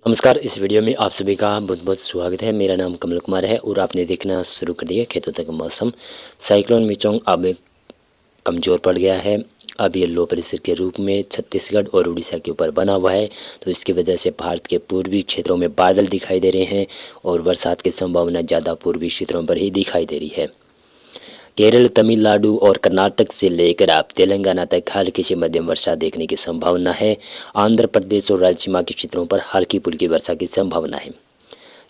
नमस्कार। इस वीडियो में आप सभी का बहुत बहुत स्वागत है। मेरा नाम कमल कुमार है और आपने देखना शुरू कर दिया खेतों तक मौसम। साइक्लोन मिचोंग अब कमज़ोर पड़ गया है। अब ये लो प्रेशर के रूप में छत्तीसगढ़ और उड़ीसा के ऊपर बना हुआ है, तो इसकी वजह से भारत के पूर्वी क्षेत्रों में बादल दिखाई दे रहे हैं और बरसात की संभावना ज़्यादा पूर्वी क्षेत्रों पर ही दिखाई दे रही है। केरल, तमिलनाडु और कर्नाटक से लेकर आप तेलंगाना तक हल्की से मध्यम वर्षा देखने की संभावना है। आंध्र प्रदेश और रायलसीमा के क्षेत्रों पर हल्की फुल्की वर्षा की संभावना है।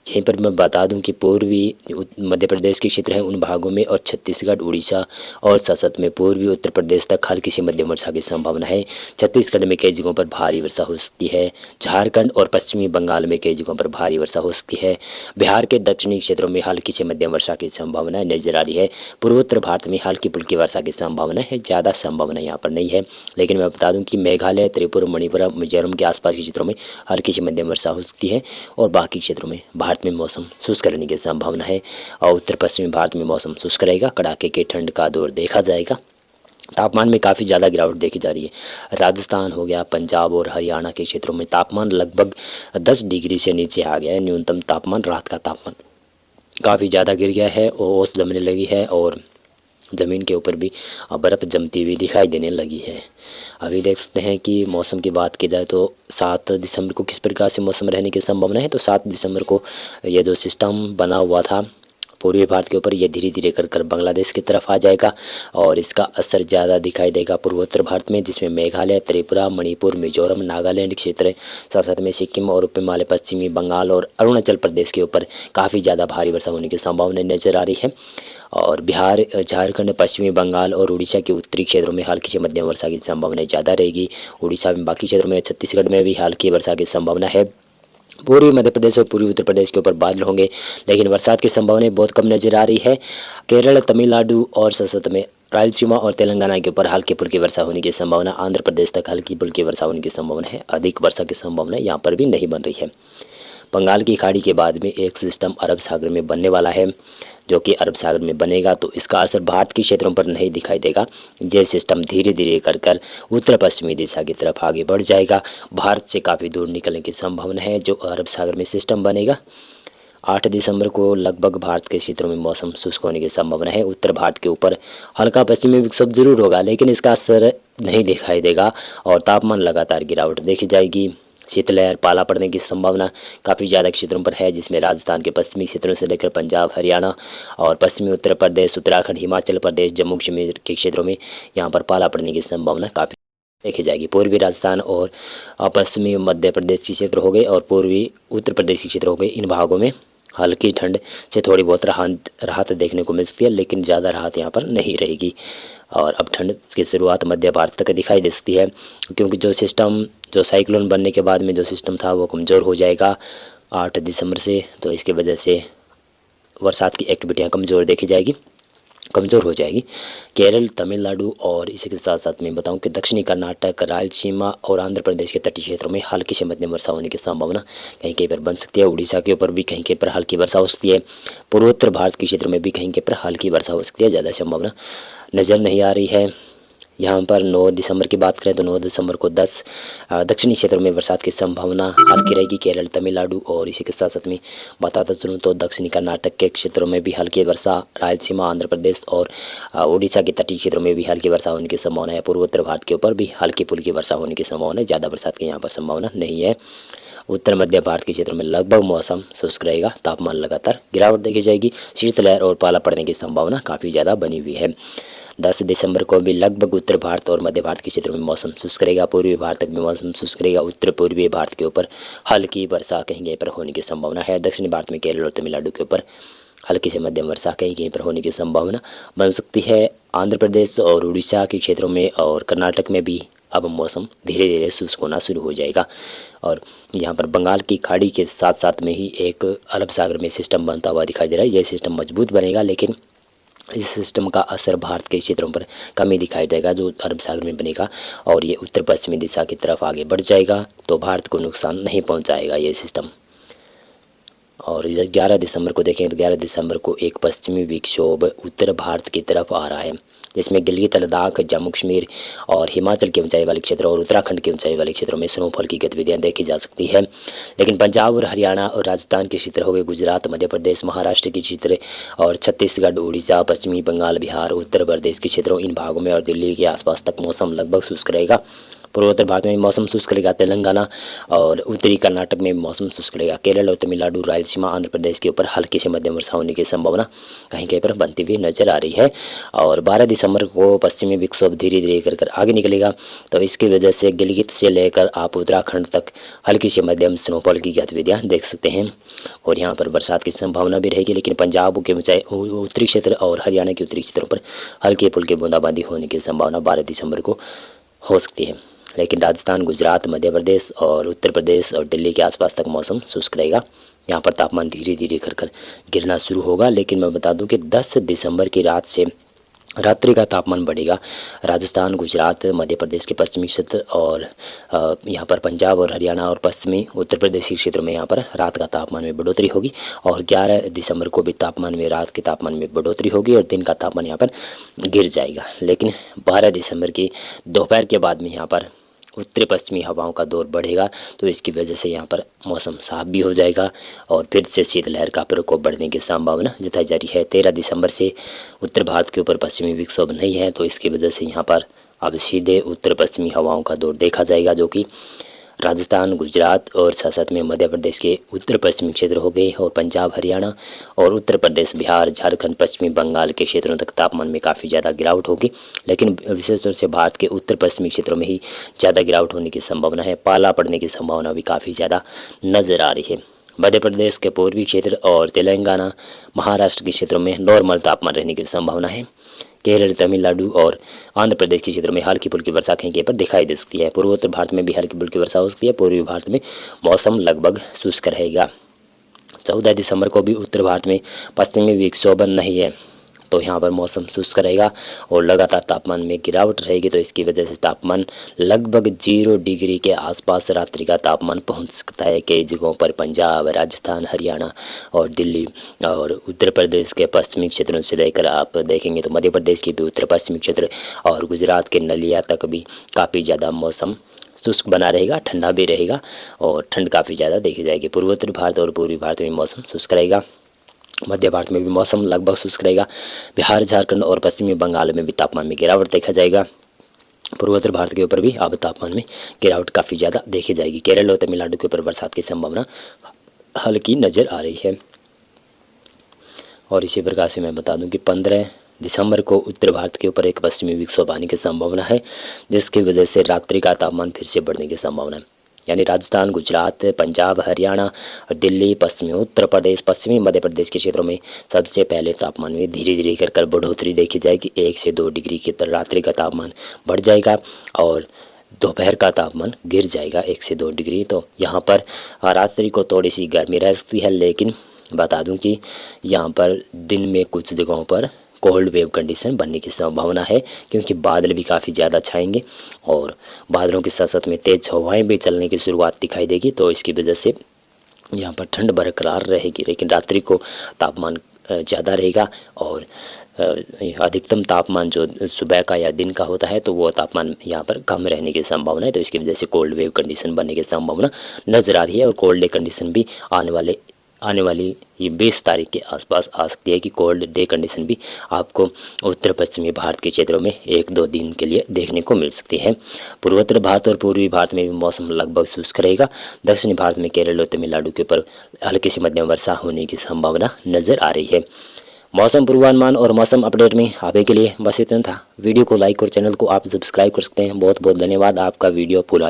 यहीं पर मैं बता दूं कि पूर्वी मध्य प्रदेश के क्षेत्र हैं उन भागों में, और छत्तीसगढ़, उड़ीसा और साथ में पूर्वी उत्तर प्रदेश तक हल्की से मध्यम वर्षा की संभावना है। छत्तीसगढ़ में कई जगहों पर भारी वर्षा हो सकती है। झारखंड और पश्चिमी बंगाल में कई जगहों पर भारी वर्षा हो सकती है। बिहार के दक्षिणी क्षेत्रों में हल्की से मध्यम वर्षा की संभावना नजर आ रही है। पूर्वोत्तर भारत में हल्की फुल्की वर्षा की संभावना है, ज़्यादा संभावना यहाँ पर नहीं है। लेकिन मैं बता दूँ कि मेघालय, त्रिपुरा, मणिपुर, मिजोरम के आसपास के क्षेत्रों में हल्की से मध्यम वर्षा हो सकती है और बाकी क्षेत्रों में भारत में मौसम शुष्क रहने की संभावना है। और उत्तर पश्चिमी भारत में मौसम शुष्क रहेगा। कड़ाके की ठंड का दौर देखा जाएगा। तापमान में काफ़ी ज़्यादा गिरावट देखी जा रही है। राजस्थान हो गया, पंजाब और हरियाणा के क्षेत्रों में तापमान लगभग 10 डिग्री से नीचे आ गया है। न्यूनतम तापमान, रात का तापमान काफ़ी ज़्यादा गिर गया है और ओस जमने लगी है और ज़मीन के ऊपर भी बर्फ़ जमती हुई दिखाई देने लगी है। अभी देख सकते हैं कि मौसम की बात की जाए तो 7 दिसंबर को किस प्रकार से मौसम रहने की संभावना है। तो 7 दिसंबर को ये जो सिस्टम बना हुआ था पूर्वी भारत के ऊपर, ये धीरे धीरे कर बांग्लादेश की तरफ आ जाएगा और इसका असर ज़्यादा दिखाई देगा पूर्वोत्तर भारत में, जिसमें मेघालय, त्रिपुरा, मणिपुर, मिजोरम, नागालैंड क्षेत्र, साथ में सिक्किम और हिमालय, पश्चिमी बंगाल और अरुणाचल प्रदेश के ऊपर काफ़ी ज़्यादा भारी वर्षा होने की संभावना नजर आ रही है। और बिहार, झारखंड, पश्चिमी बंगाल और उड़ीसा के उत्तरी क्षेत्रों में हल्की से मध्यम वर्षा की संभावना ज़्यादा रहेगी। उड़ीसा में, बाकी क्षेत्रों में, छत्तीसगढ़ में भी हल्की वर्षा की संभावना है। पूर्वी मध्य प्रदेश और पूर्वी उत्तर प्रदेश के ऊपर बादल होंगे, लेकिन बरसात की संभावना बहुत कम नजर आ रही है। केरल, तमिलनाडु और साथ में रायलसीमा और तेलंगाना के ऊपर हल्की फुल्की वर्षा होने की संभावना। आंध्र प्रदेश तक हल्की फुल्की वर्षा होने की संभावना है। अधिक वर्षा की संभावना यहाँ पर भी नहीं बन रही है। बंगाल की खाड़ी के बाद में एक सिस्टम अरब सागर में बनने वाला है, जो कि अरब सागर में बनेगा तो इसका असर भारत के क्षेत्रों पर नहीं दिखाई देगा। ये सिस्टम धीरे धीरे कर उत्तर पश्चिमी दिशा की तरफ आगे बढ़ जाएगा। भारत से काफ़ी दूर निकलने की संभावना है जो अरब सागर में सिस्टम बनेगा। 8 दिसंबर को लगभग भारत के क्षेत्रों में मौसम शुष्क होने की संभावना है। उत्तर भारत के ऊपर हल्का पश्चिमी विक्षोभ जरूर होगा, लेकिन इसका असर नहीं दिखाई देगा और तापमान लगातार गिरावट देखी जाएगी। शीतलहर, पाला पड़ने की संभावना काफ़ी ज़्यादा क्षेत्रों पर है, जिसमें राजस्थान के पश्चिमी क्षेत्रों से लेकर पंजाब, हरियाणा और पश्चिमी उत्तर प्रदेश, उत्तराखंड, हिमाचल प्रदेश, जम्मू कश्मीर के क्षेत्रों में यहाँ पर पाला पड़ने की संभावना काफ़ी देखी जाएगी। पूर्वी राजस्थान और पश्चिमी मध्य प्रदेश के क्षेत्र हो गए और पूर्वी उत्तर प्रदेश के क्षेत्र हो गए, इन भागों में हल्की ठंड से थोड़ी बहुत राहत देखने को मिल सकती है, लेकिन ज़्यादा राहत यहाँ पर नहीं रहेगी। और अब ठंड की शुरुआत मध्य भारत तक दिखाई दे सकती है, क्योंकि जो साइक्लोन बनने के बाद में जो सिस्टम था वो कमज़ोर हो जाएगा 8 दिसंबर से। तो इसकी वजह से बरसात की एक्टिविटियाँ कमज़ोर हो जाएगी। केरल, तमिलनाडु और इसी के साथ साथ मैं बताऊं कि दक्षिणी कर्नाटक, रायलसीमा और आंध्र प्रदेश के तटीय क्षेत्रों में हल्की से मध्यम वर्षा होने की संभावना कहीं कहीं पर बन सकती है। उड़ीसा के ऊपर भी कहीं कहीं पर हल्की वर्षा हो सकती है। पूर्वोत्तर भारत के क्षेत्र में भी कहीं कहीं पर हल्की वर्षा हो सकती है। ज़्यादा संभावना नज़र नहीं आ रही है। यहाँ पर 9 दिसंबर की बात करें तो 9 दिसंबर को 10 दक्षिणी क्षेत्रों में बरसात की संभावना हल्की रहेगी। केरल, तमिलनाडु और इसी के साथ साथ में बताता चलूँ तो दक्षिणी कर्नाटक के क्षेत्रों में भी हल्की वर्षा, रायलसीमा, आंध्र प्रदेश और उड़ीसा के तटीय क्षेत्रों में भी हल्की वर्षा होने की संभावना है। पूर्वोत्तर भारत के ऊपर भी हल्की फुल्की वर्षा होने की संभावना है। ज़्यादा बरसात की यहाँ पर संभावना नहीं है। उत्तर मध्य भारत के क्षेत्रों में लगभग मौसम शुष्क रहेगा। तापमान लगातार गिरावट देखी जाएगी। शीतलहर और पाला पड़ने की संभावना काफ़ी ज़्यादा बनी हुई है। 10 दिसंबर को भी लगभग उत्तर भारत और मध्य भारत के क्षेत्रों में मौसम शुष्क रहेगा। पूर्वी भारत तक में मौसम शुष्क रहेगा। उत्तर पूर्वी भारत के ऊपर हल्की वर्षा कहीं कहीं पर होने की संभावना है। दक्षिणी भारत में केरल और तमिलनाडु के ऊपर हल्की से मध्यम वर्षा कहीं कहीं पर होने की संभावना बन सकती है। आंध्र प्रदेश और उड़ीसा के क्षेत्रों में और कर्नाटक में भी अब मौसम धीरे धीरे शुष्क होना शुरू हो जाएगा। और यहाँ पर बंगाल की खाड़ी के साथ साथ में ही एक अरब सागर में सिस्टम बनता हुआ दिखाई दे रहा है। यह सिस्टम मजबूत बनेगा, लेकिन इस सिस्टम का असर भारत के क्षेत्रों पर कम ही दिखाई देगा जो अरब सागर में बनेगा, और ये उत्तर पश्चिमी दिशा की तरफ आगे बढ़ जाएगा तो भारत को नुकसान नहीं पहुंचाएगा ये सिस्टम। और 11 दिसंबर को देखें तो 11 दिसंबर को एक पश्चिमी विक्षोभ उत्तर भारत की तरफ आ रहा है। जिसमें गिलगित लद्दाख, जम्मू कश्मीर और हिमाचल के ऊंचाई वाले क्षेत्रों और उत्तराखंड के ऊंचाई वाले क्षेत्रों में स्नोफॉल की गतिविधियां देखी जा सकती है। लेकिन पंजाब और हरियाणा और राजस्थान के क्षेत्र हो गए, गुजरात, मध्य प्रदेश, महाराष्ट्र के क्षेत्र और छत्तीसगढ़, उड़ीसा, पश्चिमी बंगाल, बिहार, उत्तर प्रदेश के क्षेत्रों, इन भागों में और दिल्ली के आसपास तक मौसम लगभग शुष्क रहेगा। पूर्वोत्तर भारत में मौसम शुष्क रहेगा। तेलंगाना और उत्तरी कर्नाटक में मौसम शुष्क रहेगा। केरल और तमिलनाडु, रायलसीमा, आंध्र प्रदेश के ऊपर हल्की से मध्यम वर्षा होने की संभावना कहीं कहीं पर बनती हुई नजर आ रही है। और 12 दिसंबर को पश्चिमी विक्षोभ धीरे धीरे कर आगे निकलेगा, तो इसकी वजह से गिलगित से लेकर आप उत्तराखंड तक हल्की से मध्यम स्नोफॉल की गतिविधियाँ देख सकते हैं और यहाँ पर बरसात की संभावना भी रहेगी। लेकिन पंजाब के ऊंचाई उत्तरी क्षेत्र और हरियाणा के उत्तरी क्षेत्रों पर हल्की फुल्की बूंदाबांदी होने की संभावना 12 दिसंबर को हो सकती है। लेकिन राजस्थान, गुजरात, मध्य प्रदेश और उत्तर प्रदेश और दिल्ली के आसपास तक मौसम शुष्क रहेगा। यहाँ पर तापमान धीरे धीरे कर गिरना शुरू होगा। लेकिन मैं बता दूं कि 10 दिसंबर की रात से रात्रि का तापमान बढ़ेगा। राजस्थान, गुजरात, मध्य प्रदेश के पश्चिमी क्षेत्र और यहाँ पर पंजाब और हरियाणा और पश्चिमी उत्तर प्रदेश के क्षेत्रों में यहाँ पर रात का तापमान में बढ़ोतरी होगी। और 11 दिसंबर को भी तापमान में, रात के तापमान में बढ़ोतरी होगी और दिन का तापमान यहाँ पर गिर जाएगा। लेकिन 12 दिसंबर की दोपहर के बाद में यहाँ पर उत्तरी पश्चिमी हवाओं का दौर बढ़ेगा, तो इसकी वजह से यहाँ पर मौसम साफ भी हो जाएगा और फिर से शीतलहर का प्रकोप बढ़ने की संभावना जताई जा रही है। 13 दिसंबर से उत्तर भारत के ऊपर पश्चिमी विक्षोभ नहीं है, तो इसकी वजह से यहाँ पर अब सीधे उत्तर पश्चिमी हवाओं का दौर देखा जाएगा, जो कि राजस्थान, गुजरात और साथ में मध्य प्रदेश के उत्तर पश्चिमी क्षेत्र हो गए और पंजाब, हरियाणा और उत्तर प्रदेश, बिहार, झारखंड, पश्चिमी बंगाल के क्षेत्रों तक तापमान में काफ़ी ज़्यादा गिरावट होगी। लेकिन विशेष तौर से भारत के उत्तर पश्चिमी क्षेत्रों में ही ज़्यादा गिरावट होने की संभावना है। पाला पड़ने की संभावना भी काफ़ी ज़्यादा नज़र आ रही है। मध्य प्रदेश के पूर्वी क्षेत्र और तेलंगाना, महाराष्ट्र के क्षेत्रों में नॉर्मल तापमान रहने की संभावना है। केरल, तमिलनाडु और आंध्र प्रदेश के क्षेत्रों में हल्की फुल्की वर्षा कहीं कहीं पर दिखाई दे सकती है। पूर्वोत्तर भारत में भी हल्की फुल्की वर्षा हो सकती है। पूर्वी भारत में मौसम लगभग शुष्क रहेगा। 14 दिसंबर को भी उत्तर भारत में पश्चिमी विक्षोभ नहीं है, तो यहाँ पर मौसम शुष्क रहेगा और लगातार तापमान में गिरावट रहेगी, तो इसकी वजह से तापमान लगभग 0 डिग्री के आसपास रात्रि का तापमान पहुँच सकता है। कई जगहों पर पंजाब, राजस्थान, हरियाणा और दिल्ली और उत्तर प्रदेश के पश्चिमी क्षेत्रों से लेकर आप देखेंगे तो मध्य प्रदेश के भी उत्तर पश्चिमी क्षेत्र और गुजरात के नलिया तक भी काफ़ी ज़्यादा मौसम शुष्क बना रहेगा, ठंडा भी रहेगा और ठंड काफ़ी ज़्यादा देखी जाएगी। पूर्वोत्तर भारत और पूर्वी भारत में मौसम शुष्क रहेगा। मध्य भारत में भी मौसम लगभग शुष्क रहेगा। बिहार, झारखंड और पश्चिमी बंगाल में भी तापमान में गिरावट देखा जाएगा। पूर्वोत्तर भारत के ऊपर भी अब तापमान में गिरावट काफ़ी ज़्यादा देखी जाएगी। केरल और तमिलनाडु के ऊपर बरसात की संभावना हल्की नज़र आ रही है। और इसी प्रकार से मैं बता दूं कि 15 दिसंबर को उत्तर भारत के ऊपर एक पश्चिमी विक्षोभ आने की संभावना है, जिसकी वजह से रात्रि का तापमान फिर से बढ़ने की संभावना है। यानी राजस्थान, गुजरात, पंजाब, हरियाणा और दिल्ली, पश्चिमी उत्तर प्रदेश, पश्चिमी मध्य प्रदेश के क्षेत्रों में सबसे पहले तापमान में धीरे धीरे कर बढ़ोतरी देखी जाएगी। 1 से 2 डिग्री की तरह रात्रि का तापमान बढ़ जाएगा और दोपहर का तापमान गिर जाएगा 1 से 2 डिग्री। तो यहाँ पर रात्रि को थोड़ी सी गर्मी रह सकती है, लेकिन बता दूं कि यहाँ पर दिन में कुछ जगहों पर कोल्ड वेव कंडीशन बनने की संभावना है, क्योंकि बादल भी काफ़ी ज़्यादा छाएंगे और बादलों के साथ साथ में तेज़ हवाएं भी चलने की शुरुआत दिखाई देगी, तो इसकी वजह से यहाँ पर ठंड बरकरार रहेगी। लेकिन रात्रि को तापमान ज़्यादा रहेगा और अधिकतम तापमान जो सुबह का या दिन का होता है, तो वो तापमान यहाँ पर कम रहने की संभावना है, तो इसकी वजह से कोल्ड वेव कंडीशन बनने की संभावना नज़र आ रही है। और कोल्ड डे कंडीशन भी आने वाली ये 20 तारीख के आसपास आ सकती है कि कोल्ड डे कंडीशन भी आपको उत्तर पश्चिमी भारत के क्षेत्रों में 1-2 दिन के लिए देखने को मिल सकती है। पूर्वोत्तर भारत और पूर्वी भारत में भी मौसम लगभग शुष्क रहेगा। दक्षिणी भारत में केरल और तमिलनाडु के ऊपर हल्की से मध्यम वर्षा होने की संभावना नज़र आ रही है। मौसम पूर्वानुमान और मौसम अपडेट में अभी के लिए बस इतना था। वीडियो को लाइक और चैनल को आप सब्सक्राइब कर सकते हैं। बहुत बहुत धन्यवाद। आपका वीडियो पूरा